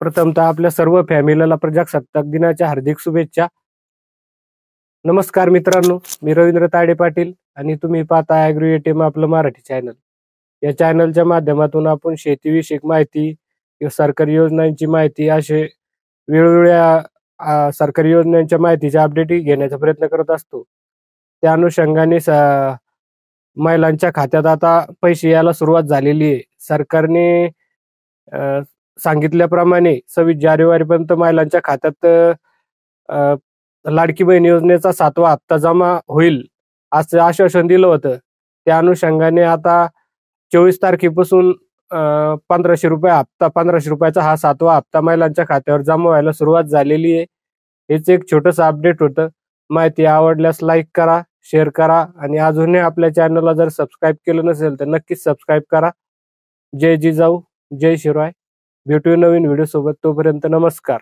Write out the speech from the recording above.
प्रथमतः आपल्या सर्व फॅमिलीला प्रजासत्ताक दिनाच्या हार्दिक शुभेच्छा। नमस्कार मित्रांनो, मी रवींद्र ताडे पाटील आणि तुम्ही पाहता ॲग्रो एटीएम आपलं मराठी चॅनल। या चॅनलच्या माध्यमातून आपण शेतीविषयक माहिती किंवा सरकारी योजनांची माहिती असे वेगवेगळ्या सरकारी योजनांच्या माहितीचे अपडेट घेण्याचा प्रयत्न करत असतो। त्या अनुषंगाने महिलांच्या खात्यात आता पैसे यायला सुरुवात झालेली आहे। सरकारने सांगितल्याप्रमाणे 26 जानेवारीपर्यंत महिलांच्या खात्यात लाडकी बहीण योजनेचा 7वा हप्ता जमा होईल असं आश्वासन दिलं होतं। त्या अनुषंगाने आता 24 तारखेपासून 1500 रुपये हप्ता 1500 रुपयाचा हा 7वा हप्ता महिलांच्या खात्यावर जमा व्हायला सुरुवात झालेली आहे। हेच एक छोटंसं अपडेट होतं। माहिती आवडल्यास लाईक करा, शेअर करा आणि अजूनही आपल्या चॅनलला जर सबस्क्राईब केलं नसेल तर नक्कीच सबस्क्राईब करा। जय जिजाऊ, जय शिवराय। भेटूया नवीन व्हिडिओ सोबत, तोपर्यंत नमस्कार।